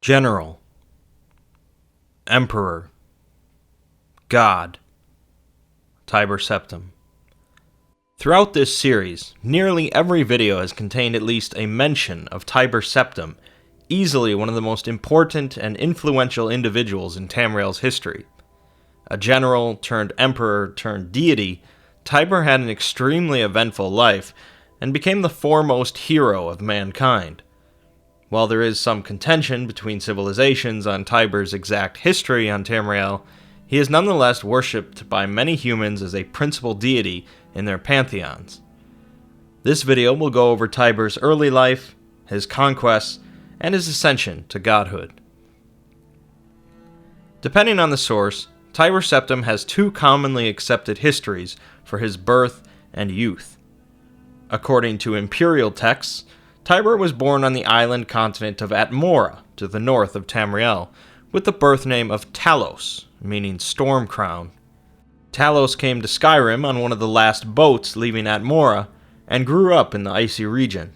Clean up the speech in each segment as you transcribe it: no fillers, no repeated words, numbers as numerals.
General, Emperor, God, Tiber Septim. Throughout this series, nearly every video has contained at least a mention of Tiber Septim, easily one of the most important and influential individuals in Tamriel's history. A general turned emperor turned deity, Tiber had an extremely eventful life and became the foremost hero of mankind. While there is some contention between civilizations on Tiber's exact history on Tamriel, he is nonetheless worshipped by many humans as a principal deity in their pantheons. This video will go over Tiber's early life, his conquests, and his ascension to godhood. Depending on the source, Tiber Septim has two commonly accepted histories for his birth and youth. According to Imperial texts, Tiber was born on the island continent of Atmora, to the north of Tamriel, with the birth name of Talos, meaning storm crown. Talos came to Skyrim on one of the last boats leaving Atmora, and grew up in the icy region.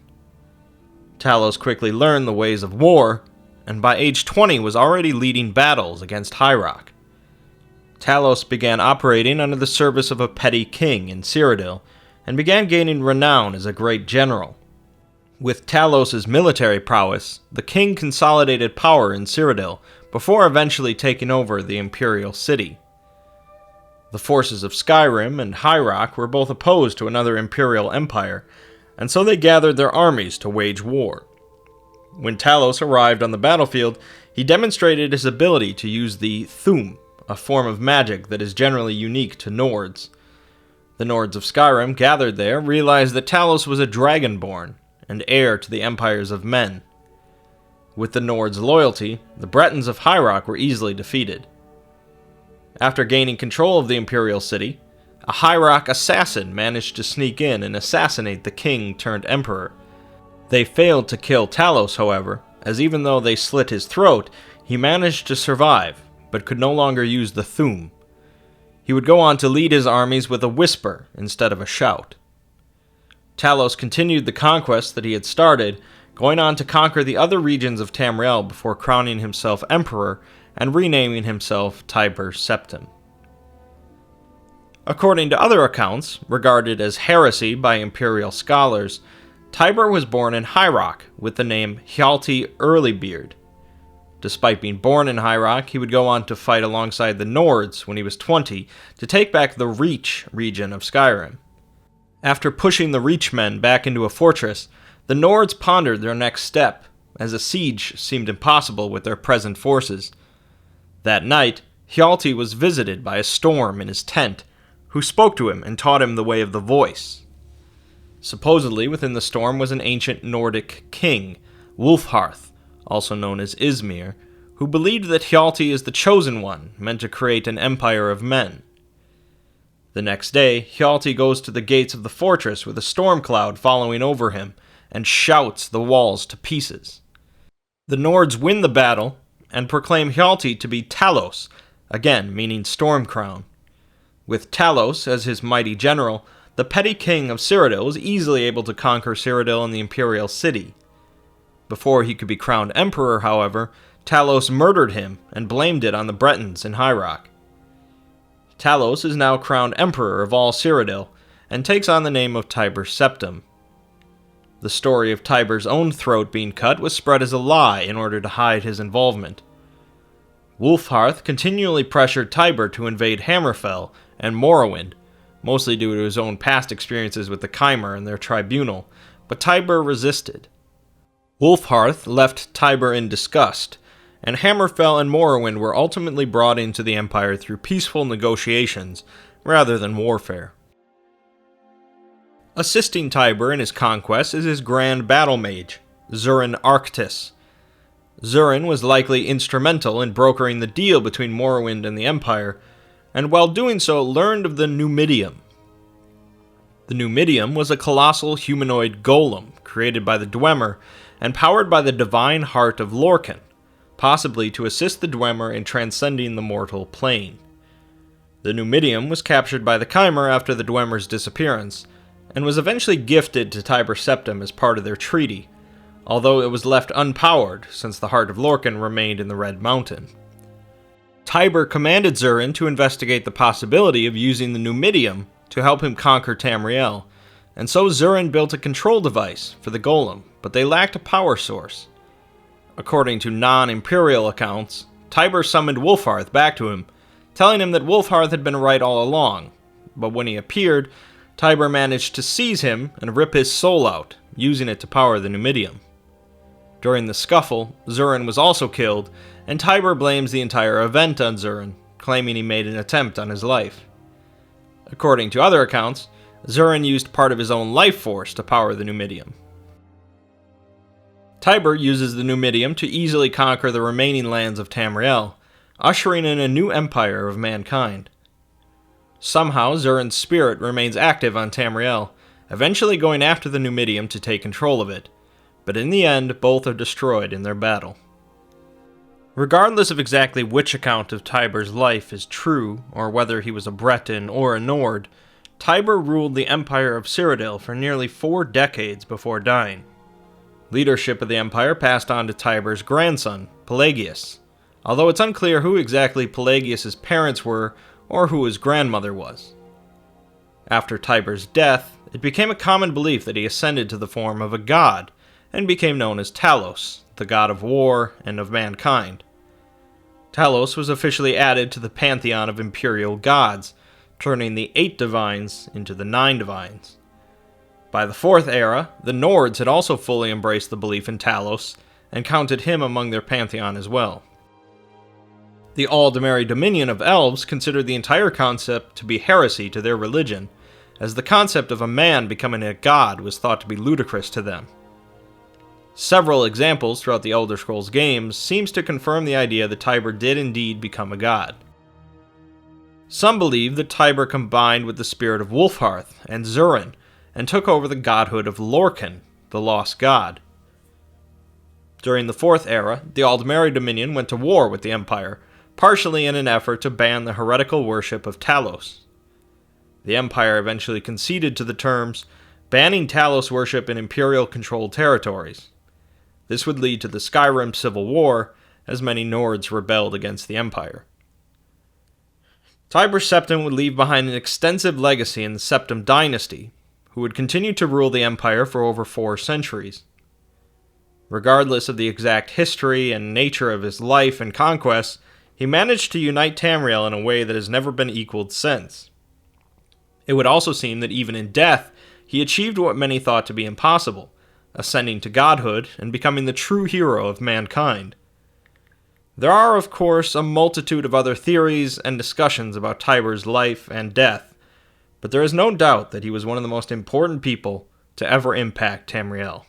Talos quickly learned the ways of war, and by age 20 was already leading battles against Hierarch. Talos began operating under the service of a petty king in Cyrodiil, and began gaining renown as a great general. With Talos' military prowess, the king consolidated power in Cyrodiil before eventually taking over the Imperial city. The forces of Skyrim and Hierarch were both opposed to another Imperial empire, and so they gathered their armies to wage war. When Talos arrived on the battlefield, he demonstrated his ability to use the Thuum, a form of magic that is generally unique to Nords. The Nords of Skyrim gathered there realized that Talos was a dragonborn, and heir to the empires of men. With the Nords' loyalty, the Bretons of Hierarch were easily defeated. After gaining control of the Imperial city, a Hierarch assassin managed to sneak in and assassinate the king turned emperor. They failed to kill Talos, however, as even though they slit his throat, he managed to survive, but could no longer use the Thuum. He would go on to lead his armies with a whisper instead of a shout. Talos continued the conquest that he had started, going on to conquer the other regions of Tamriel before crowning himself emperor and renaming himself Tiber Septim. According to other accounts, regarded as heresy by Imperial scholars, Tiber was born in Hierarch with the name Hjalti Earlybeard. Despite being born in Hierarch, he would go on to fight alongside the Nords when he was 20 to take back the Reach region of Skyrim. After pushing the Reachmen back into a fortress, the Nords pondered their next step, as a siege seemed impossible with their present forces. That night, Hjalti was visited by a storm in his tent, who spoke to him and taught him the way of the voice. Supposedly within the storm was an ancient Nordic king, Wulfharth, also known as Izmir, who believed that Hjalti is the chosen one, meant to create an empire of men. The next day, Hjalti goes to the gates of the fortress with a storm cloud following over him, and shouts the walls to pieces. The Nords win the battle, and proclaim Hjalti to be Talos, again meaning storm crown. With Talos as his mighty general, the petty king of Cyrodiil was easily able to conquer Cyrodiil and the Imperial city. Before he could be crowned emperor, however, Talos murdered him and blamed it on the Bretons in Hierarch. Talos is now crowned emperor of all Cyrodiil, and takes on the name of Tiber Septim. The story of Tiber's own throat being cut was spread as a lie in order to hide his involvement. Wulfharth continually pressured Tiber to invade Hammerfell and Morrowind, mostly due to his own past experiences with the Chimer and their tribunal, but Tiber resisted. Wulfharth left Tiber in disgust, and Hammerfell and Morrowind were ultimately brought into the Empire through peaceful negotiations rather than warfare. Assisting Tiber in his conquest is his grand battle mage, Zurin Arctis. Zurin was likely instrumental in brokering the deal between Morrowind and the Empire, and while doing so learned of the Numidium. The Numidium was a colossal humanoid golem created by the Dwemer and powered by the divine heart of Lorkhan, possibly to assist the Dwemer in transcending the mortal plane. The Numidium was captured by the Chimer after the Dwemer's disappearance, and was eventually gifted to Tiber Septim as part of their treaty, although it was left unpowered since the heart of Lorkhan remained in the Red Mountain. Tiber commanded Zurin to investigate the possibility of using the Numidium to help him conquer Tamriel, and so Zurin built a control device for the golem, but they lacked a power source. According to non-Imperial accounts, Tiber summoned Wulfharth back to him, telling him that Wulfharth had been right all along, but when he appeared, Tiber managed to seize him and rip his soul out, using it to power the Numidium. During the scuffle, Zurin was also killed, and Tiber blames the entire event on Zurin, claiming he made an attempt on his life. According to other accounts, Zurin used part of his own life force to power the Numidium. Tiber uses the Numidium to easily conquer the remaining lands of Tamriel, ushering in a new empire of mankind. Somehow, Zurin's spirit remains active on Tamriel, eventually going after the Numidium to take control of it, but in the end, both are destroyed in their battle. Regardless of exactly which account of Tiber's life is true, or whether he was a Breton or a Nord, Tiber ruled the Empire of Cyrodiil for nearly 4 decades before dying. Leadership of the Empire passed on to Tiber's grandson, Pelagius, although it's unclear who exactly Pelagius' parents were or who his grandmother was. After Tiber's death, it became a common belief that he ascended to the form of a god, and became known as Talos, the god of war and of mankind. Talos was officially added to the pantheon of Imperial gods, turning the 8 divines into the 9 divines. By the 4th era, the Nords had also fully embraced the belief in Talos, and counted him among their pantheon as well. The Aldemari Dominion of Elves considered the entire concept to be heresy to their religion, as the concept of a man becoming a god was thought to be ludicrous to them. Several examples throughout the Elder Scrolls games seems to confirm the idea that Tiber did indeed become a god. Some believe that Tiber combined with the spirit of Wulfharth and Zurin, and took over the godhood of Lorkhan, the lost god. During the 4th era, the Aldemari Dominion went to war with the Empire, partially in an effort to ban the heretical worship of Talos. The Empire eventually conceded to the terms, banning Talos worship in Imperial-controlled territories. This would lead to the Skyrim Civil War, as many Nords rebelled against the Empire. Tiber Septim would leave behind an extensive legacy in the Septim dynasty, who would continue to rule the Empire for over 4 centuries. Regardless of the exact history and nature of his life and conquests, he managed to unite Tamriel in a way that has never been equaled since. It would also seem that even in death, he achieved what many thought to be impossible, ascending to godhood and becoming the true hero of mankind. There are, of course, a multitude of other theories and discussions about Tiber's life and death, but there is no doubt that he was one of the most important people to ever impact Tamriel.